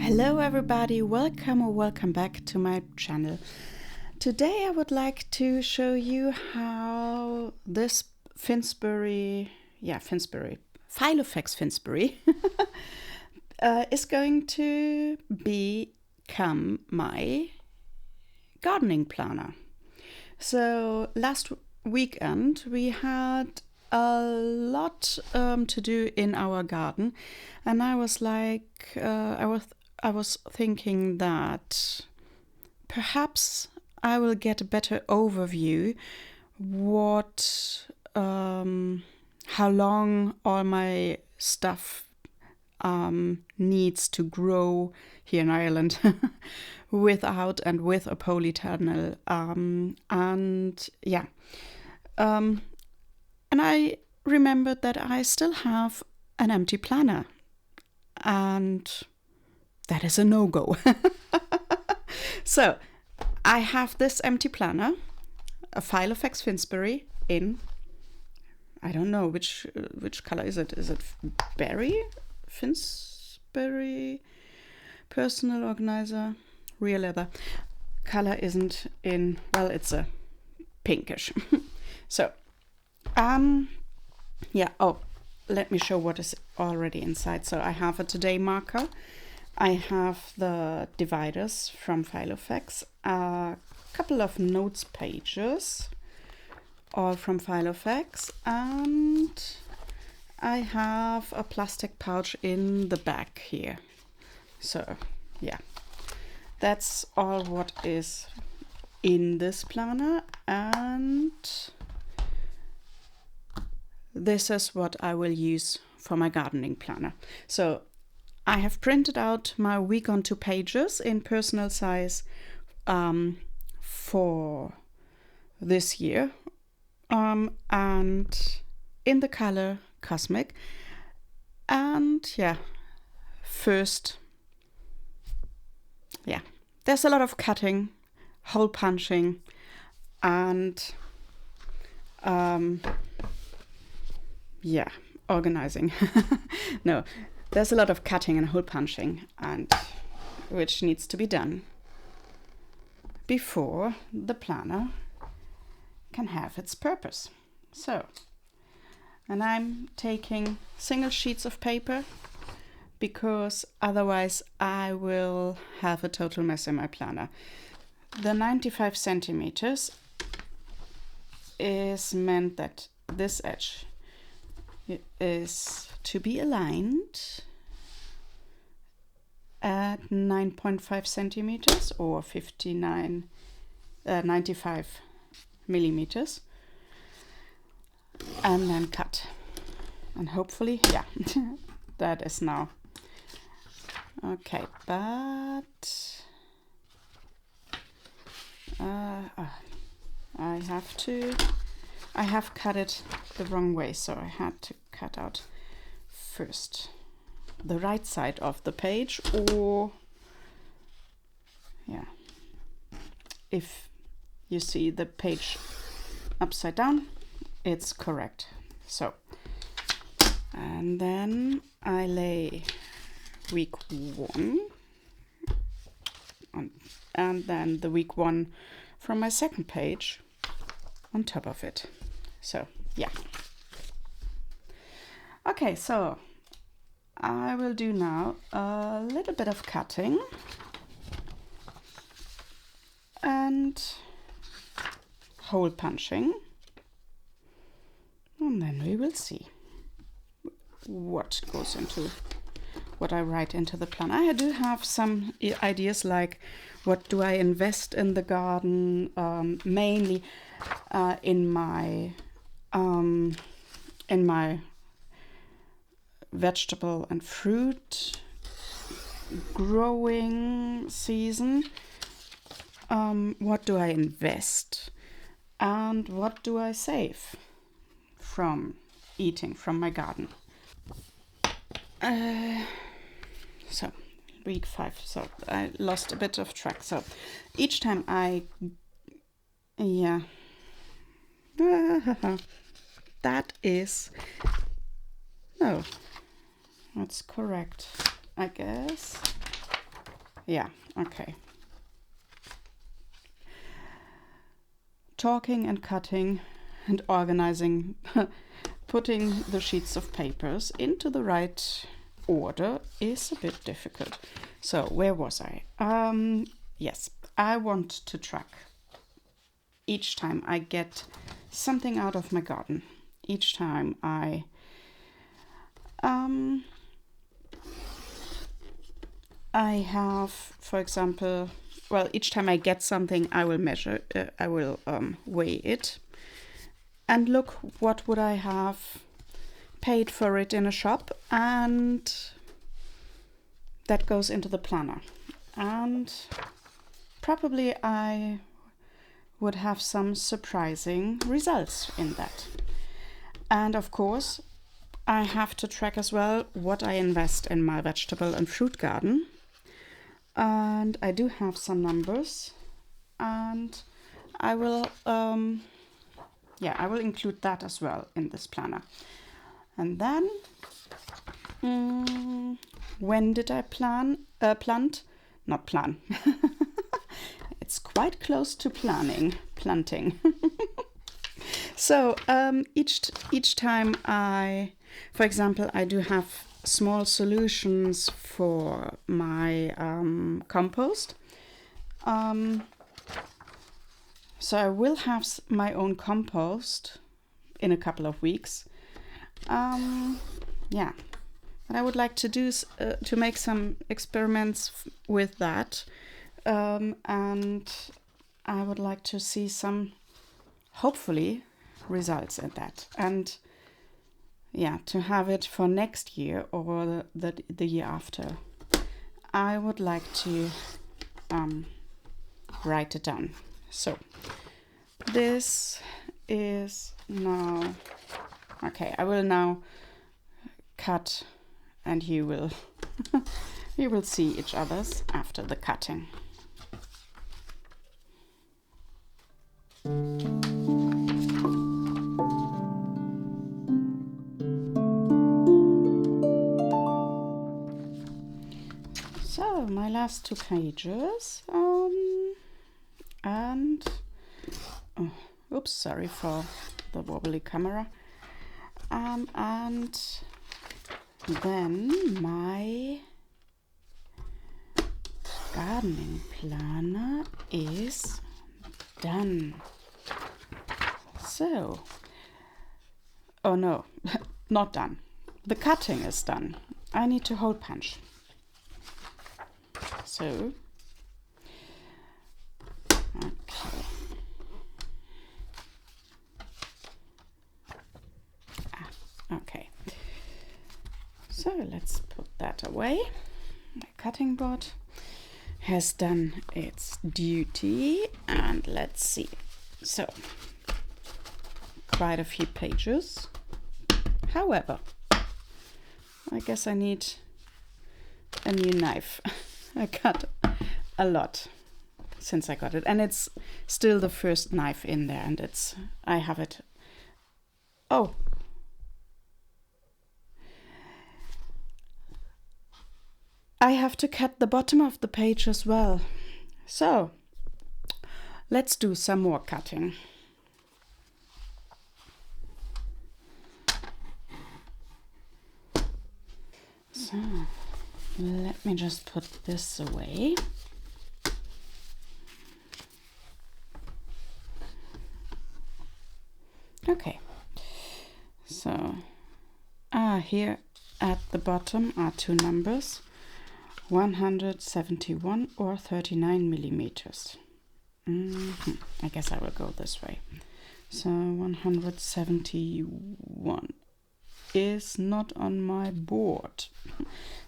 Hello everybody, welcome or welcome back to my channel. Today I would like to show you how this Finsbury, Filofax Finsbury is going to become my gardening planner. So last weekend we had a lot to do in our garden, and I was like, I was thinking that perhaps I will get a better overview how long all my stuff needs to grow here in Ireland without and with a polytunnel. And I remembered that I still have an empty planner, and that is a no-go. So I have this empty planner, a Filofax Finsbury in, I don't know which color is it? Is it berry? Finsbury Personal organizer, real leather. Color isn't in, well, it's a pinkish. So let me show what is already inside. So I have a today marker. I have the dividers from Filofax, a couple of notes pages, all from Filofax, and I have a plastic pouch in the back here. So yeah, that's all what is in this planner, and this is what I will use for my gardening planner. So I have printed out my week on 2 pages in personal size for this year, and in the color Cosmic. And there's a lot of cutting, hole punching, and organizing. No, there's a lot of cutting and hole punching, and which needs to be done before the planner can have its purpose. So, and I'm taking single sheets of paper because otherwise I will have a total mess in my planner. The 95 centimeters is meant that this edge is to be aligned at 9.5 centimeters or 95 millimeters, and then cut. And hopefully, that is now okay. But I have cut it the wrong way, so I had to cut out first the right side of the page, or if you see the page upside down, it's correct. So, and then I lay week 1 on, and then the week 1 from my second page on top of it. So okay, so I will do now a little bit of cutting and hole punching, and then we will see what goes into what I write into the plan. I do have some ideas, like what do I invest in the garden, mainly in my vegetable and fruit growing season. What do I invest, and what do I save from eating from my garden? So week 5, so I lost a bit of track. So each time that is, no, that's correct, I guess. Yeah, okay. Talking and cutting and organizing, putting the sheets of papers into the right order is a bit difficult. So where was I? Yes, I want to track each time I get something out of my garden. Each time I have, for example, well, each time I get something, I will measure, I will weigh it and look what would I have paid for it in a shop, and that goes into the planner. And probably I would have some surprising results in that. And of course, I have to track as well what I invest in my vegetable and fruit garden. And I do have some numbers, and I will I will include that as well in this planner. And then when did I plant? Not plan. It's quite close to planting. So each time for example, I do have small solutions for my compost. So I will have my own compost in a couple of weeks. Yeah, but I would like to do to make some experiments with that, and I would like to see some, hopefully, results in that. And yeah, to have it for next year or the year after. I would like to write it down. So this is now, okay, I will now cut, and you will you will see each other's after the cutting. So my last 2 pages, and oops, sorry for the wobbly camera, and then my gardening planner is done. So, oh no, not done. The cutting is done. I need to hole punch. So, okay. Okay. So let's put that away. The cutting board has done its duty, and let's see. So, quite a few pages. However, I guess I need a new knife. I cut a lot since I got it, and it's still the first knife in there, and I have it. Oh, I have to cut the bottom of the page as well. So let's do some more cutting. So let me just put this away. Okay, so here at the bottom are 2 numbers, 171 or 39 millimeters. I guess I will go this way. So 171 is not on my board,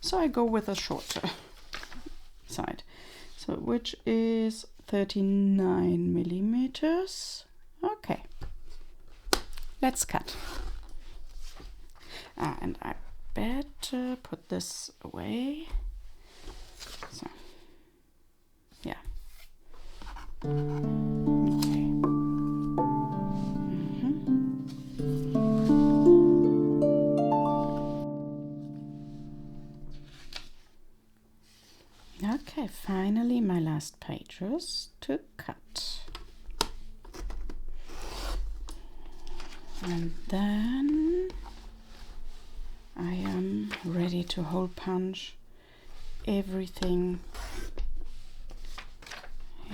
so I go with a shorter side, so which is 39 millimeters. Okay, let's cut. And I better put this away. So yeah, okay. Okay, finally my last pages to cut. And then I am ready to hole punch everything.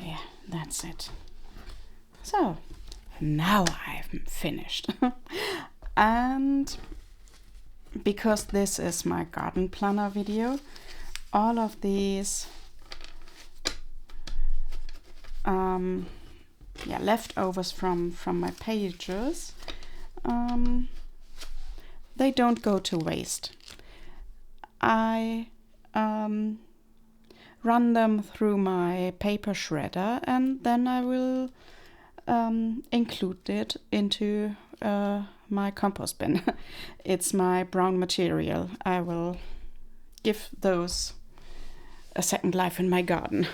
Yeah, that's it. So now I'm finished. And because this is my garden planner video, all of these leftovers from my pages, they don't go to waste. I run them through my paper shredder, and then I will include it into my compost bin. It's my brown material. I will give those a second life in my garden.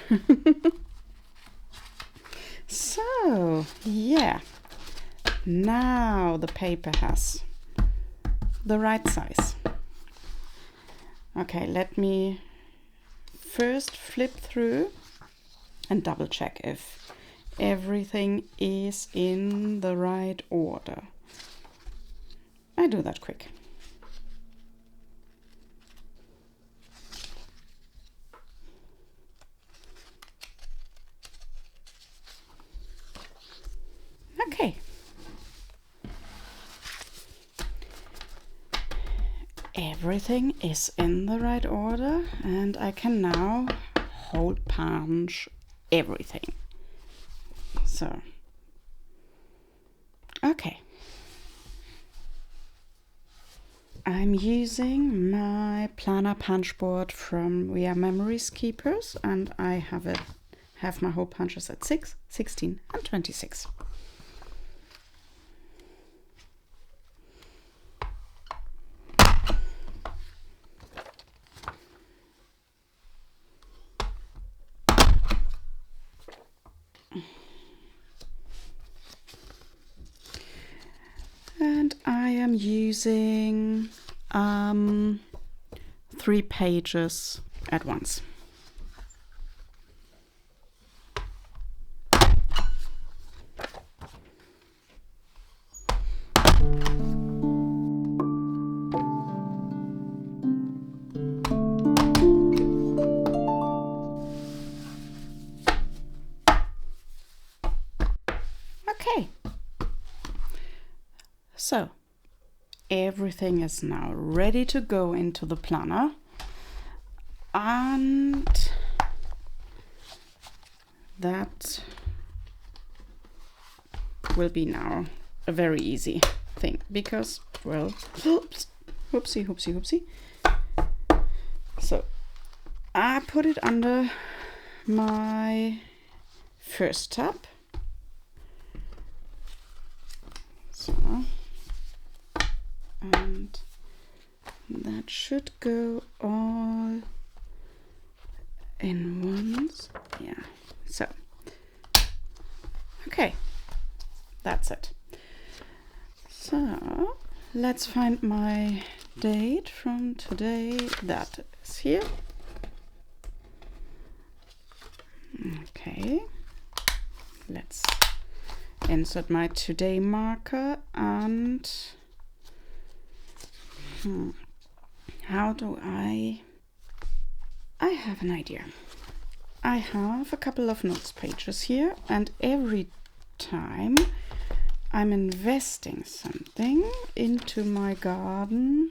So, yeah, now the paper has the right size. Okay, let me first flip through and double check if everything is in the right order. I do that quick. Okay. Everything is in the right order, and I can now hole punch everything. So, okay. I'm using my planner punch board from We Are Memories Keepers, and I have my hole punches at 6, 16 and 26. And I am using 3 pages at once. Okay. So, everything is now ready to go into the planner, and that will be now a very easy thing because, well, oops, whoopsie. So, I put it under my first tab. So, and that should go all in once. Yeah, so okay, that's it. So let's find my date from today. That is here. Okay, let's insert my today marker, and how do I have an idea. I have a couple of notes pages here, and every time I'm investing something into my garden,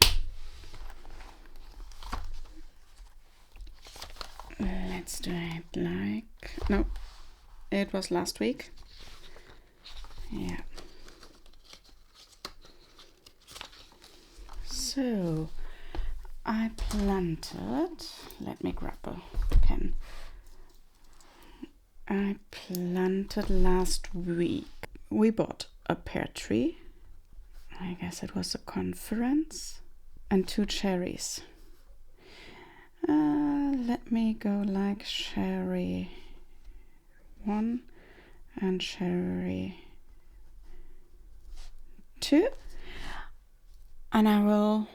let's do it like, no, it was last week. Yeah. So I planted, let me grab a pen. I planted last week. We bought a pear tree. I guess it was a conference. And 2 cherries. Let me go like cherry 1 and cherry 2. And I will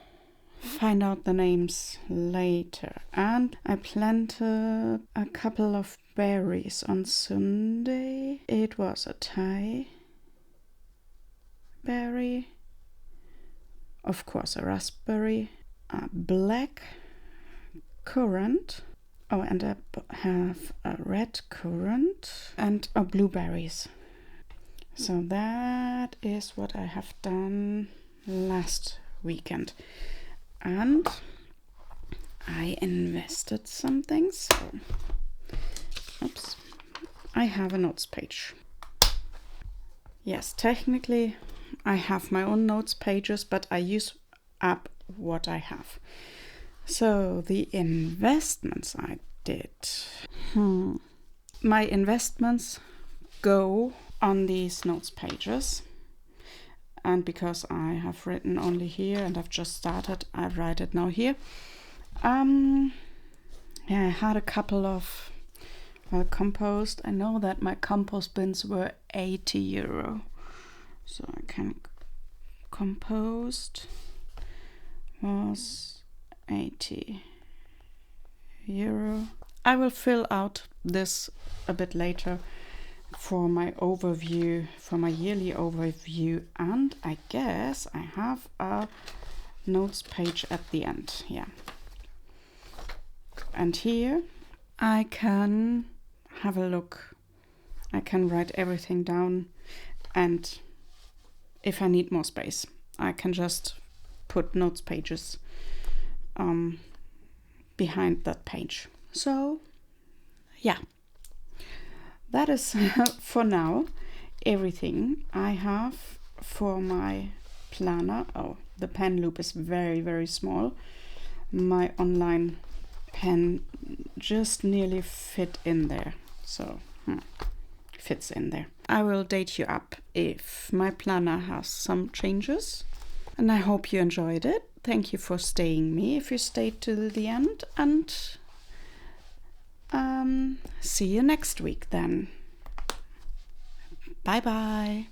find out the names later. And I planted a couple of berries on Sunday. It was a Thai berry, of course a raspberry, a black currant, oh, and I have a red currant and blueberries. So that is what I have done last weekend. And I invested something, so oops, I have a notes page. Yes, technically I have my own notes pages, but I use up what I have. So the investments I did. My investments go on these notes pages. And because I have written only here and I've just started, I write it now here. Yeah, I had a couple of compost. I know that my compost bins were €80. So I can compost was €80. I will fill out this a bit later for my overview, for my yearly overview, and I guess I have a notes page at the end. Yeah, and here I can have a look. I can write everything down, and if I need more space, I can just put notes pages behind that page. So yeah, that is for now everything I have for my planner. Oh, the pen loop is very, very small. My online pen just nearly fit in there, so fits in there. I will date you up if my planner has some changes, and I hope you enjoyed it. Thank you for staying me if you stayed till the end, and see you next week then. Bye bye.